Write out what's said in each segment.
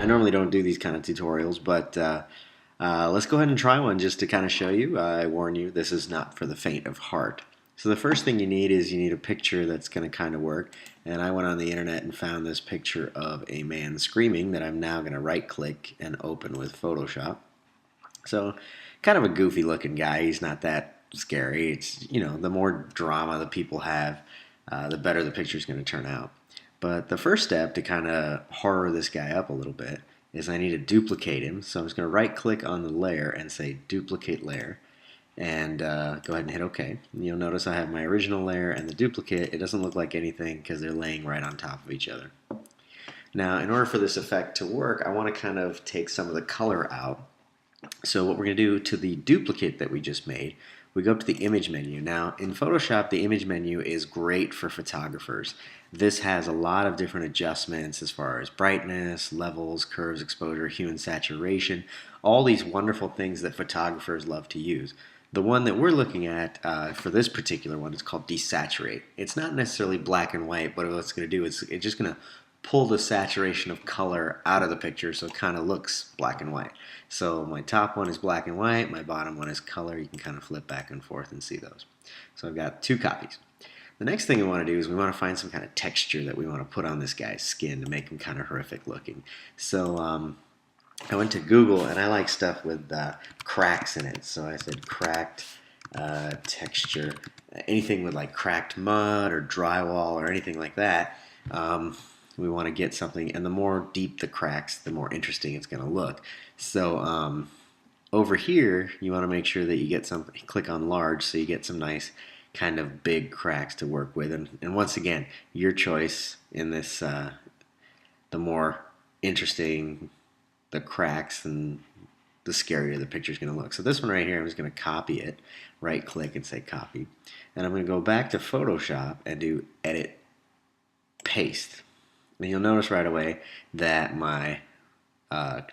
normally don't do these kind of tutorials, but let's go ahead and try one just to kind of show you. I warn you, this is not for the faint of heart. So the first thing you need is you need a picture that's going to kind of work. And I went on the internet and found this picture of a man screaming that I'm now going to right click and open with Photoshop. So kind of a goofy looking guy. He's not that scary. It's, you know, the more drama the people have, the better the picture is going to turn out. But the first step to kind of horror this guy up a little bit is I need to duplicate him. So I'm just going to right click on the layer and say duplicate layer, and go ahead and hit OK. And you'll notice I have my original layer and the duplicate. It doesn't look like anything because they're laying right on top of each other. Now, in order for this effect to work, I want to kind of take some of the color out. So what we're going to do to the duplicate that we just made, we go up to the image menu. Now, in Photoshop, the image menu is great for photographers. This has a lot of different adjustments as far as brightness, levels, curves, exposure, hue, and saturation, all these wonderful things that photographers love to use. The one that we're looking at for this particular one is called desaturate. It's not necessarily black and white, but what it's going to do is it's just going to pull the saturation of color out of the picture so it kind of looks black and white. So my top one is black and white, my bottom one is color. You can kind of flip back and forth and see those. So I've got two copies. The next thing we want to do is we want to find some kind of texture that we want to put on this guy's skin to make him kind of horrific looking. So I went to Google and I like stuff with cracks in it. So I said cracked texture, anything with like cracked mud or drywall or anything like that. We want to get something, and the more deep the cracks, the more interesting it's going to look. So over here, you want to make sure that you get some, click on large so you get some nice kind of big cracks to work with. And once again, your choice in this, the more interesting the cracks and the scarier the picture is going to look. So this one right here, I'm just going to copy it, right click and say copy. And I'm going to go back to Photoshop and do edit, paste. And you'll notice right away that my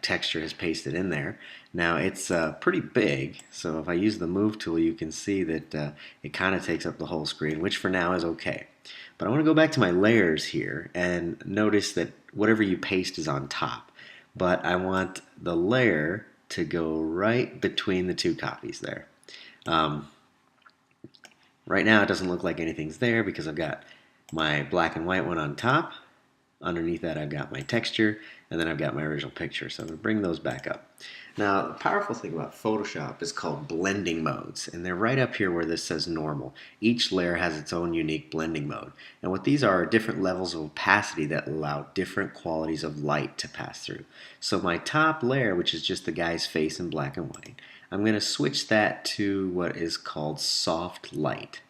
texture is pasted in there. Now it's pretty big, so if I use the move tool, you can see that it kind of takes up the whole screen, which for now is okay. But I want to go back to my layers here and notice that whatever you paste is on top. But I want the layer to go right between the two copies there. Right now it doesn't look like anything's there because I've got my black and white one on top. Underneath that I've got my texture, and then I've got my original picture. So I'm going to bring those back up. Now the powerful thing about Photoshop is called blending modes, and they're right up here where this says normal. Each layer has its own unique blending mode, and what these are different levels of opacity that allow different qualities of light to pass through. So my top layer, which is just the guy's face in black and white, I'm going to switch that to what is called soft light.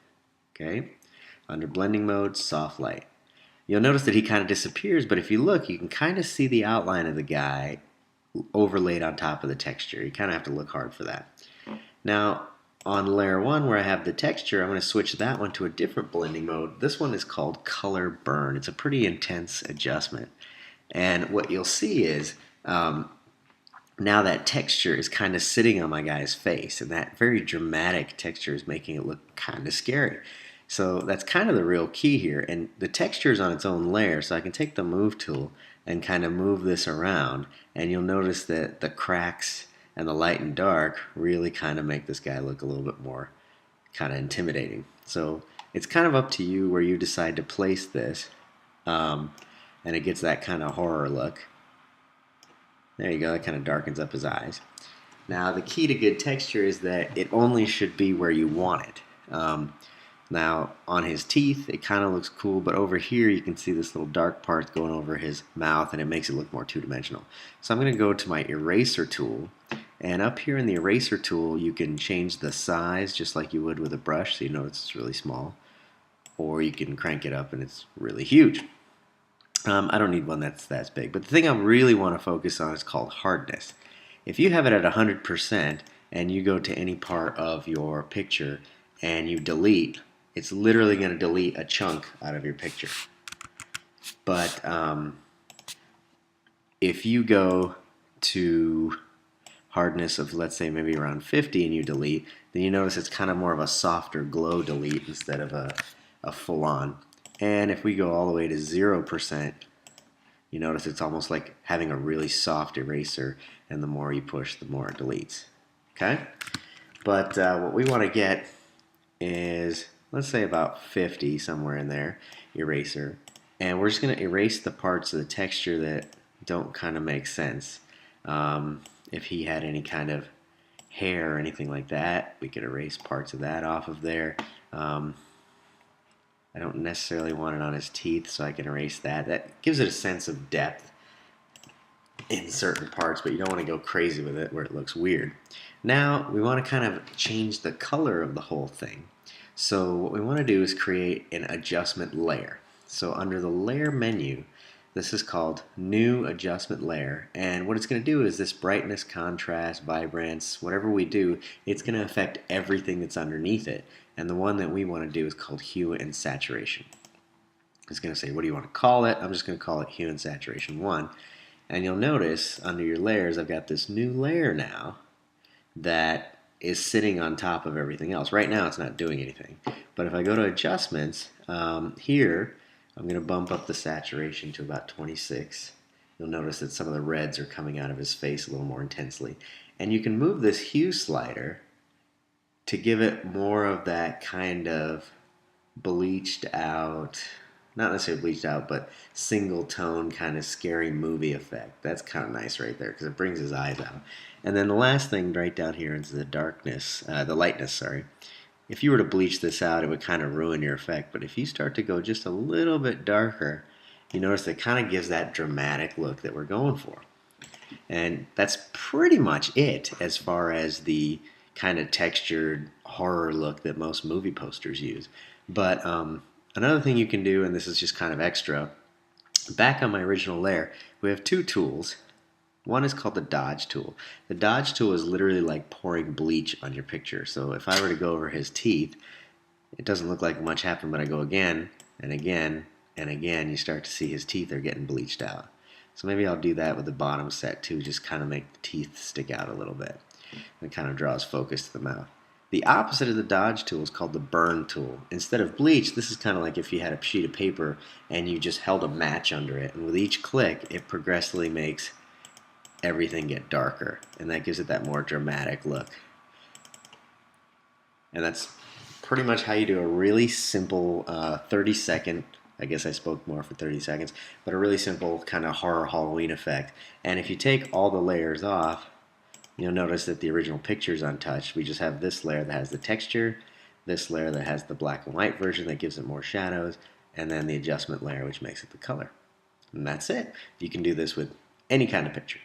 Okay, under blending mode, soft light. You'll notice that he kind of disappears, but if you look, you can kind of see the outline of the guy overlaid on top of the texture. You kind of have to look hard for that. Now, on layer 1 where I have the texture, I'm going to switch that one to a different blending mode. This one is called color burn. It's a pretty intense adjustment. And what you'll see is now that texture is kind of sitting on my guy's face, and that very dramatic texture is making it look kind of scary. So that's kind of the real key here, and the texture is on its own layer, so I can take the move tool and kind of move this around, and you'll notice that the cracks and the light and dark really kind of make this guy look a little bit more kind of intimidating. So it's kind of up to you where you decide to place this, and it gets that kind of horror look. There you go, that kind of darkens up his eyes. Now the key to good texture is that it only should be where you want it. Now, on his teeth, it kind of looks cool, but over here you can see this little dark part going over his mouth, and it makes it look more two-dimensional. So I'm going to go to my eraser tool, and up here in the eraser tool, you can change the size just like you would with a brush, so you notice it's really small, or you can crank it up and it's really huge. I don't need one that's big, but the thing I really want to focus on is called hardness. If you have it at 100% and you go to any part of your picture and you delete, it's literally going to delete a chunk out of your picture. But if you go to hardness of, let's say, maybe around 50 and you delete, then you notice it's kind of more of a softer glow delete instead of a full-on. And if we go all the way to 0%, You notice it's almost like having a really soft eraser, and the more you push, the more it deletes. Okay? But what we want to get is, let's say about 50, somewhere in there, eraser. And we're just going to erase the parts of the texture that don't kind of make sense. If he had any kind of hair or anything like that, we could erase parts of that off of there. I don't necessarily want it on his teeth, so I can erase that. That gives it a sense of depth in certain parts, but you don't want to go crazy with it where it looks weird. Now we want to kind of change the color of the whole thing. So what we want to do is create an adjustment layer. So under the layer menu, this is called new adjustment layer, and what it's going to do is this brightness, contrast, vibrance, whatever we do, it's going to affect everything that's underneath it. And the one that we want to do is called hue and saturation. It's going to say, what do you want to call it? I'm just going to call it hue and saturation 1. And you'll notice under your layers, I've got this new layer now that is sitting on top of everything else. Right now it's not doing anything. But if I go to adjustments, here I'm going to bump up the saturation to about 26. You'll notice that some of the reds are coming out of his face a little more intensely. And you can move this hue slider to give it more of that kind of bleached out, not necessarily bleached out, but single tone kind of scary movie effect. That's kind of nice right there because it brings his eyes out. And then the last thing right down here is the darkness, the lightness, sorry. If you were to bleach this out, it would kind of ruin your effect. But if you start to go just a little bit darker, you notice it kind of gives that dramatic look that we're going for. And that's pretty much it as far as the kind of textured horror look that most movie posters use. But another thing you can do, and this is just kind of extra, back on my original layer, we have two tools. One is called the dodge tool. The dodge tool is literally like pouring bleach on your picture. So if I were to go over his teeth, it doesn't look like much happened, but I go again and again and again, you start to see his teeth are getting bleached out. So maybe I'll do that with the bottom set too, just kind of make the teeth stick out a little bit. It kind of draws focus to the mouth. The opposite of the dodge tool is called the burn tool. Instead of bleach, this is kind of like if you had a sheet of paper and you just held a match under it. And with each click, it progressively makes everything get darker. And that gives it that more dramatic look. And that's pretty much how you do a really simple 30-second, I guess I spoke more for 30 seconds, but a really simple kind of horror Halloween effect. And if you take all the layers off, you'll notice that the original picture is untouched. We just have this layer that has the texture, this layer that has the black and white version that gives it more shadows, and then the adjustment layer which makes it the color. And that's it. You can do this with any kind of picture.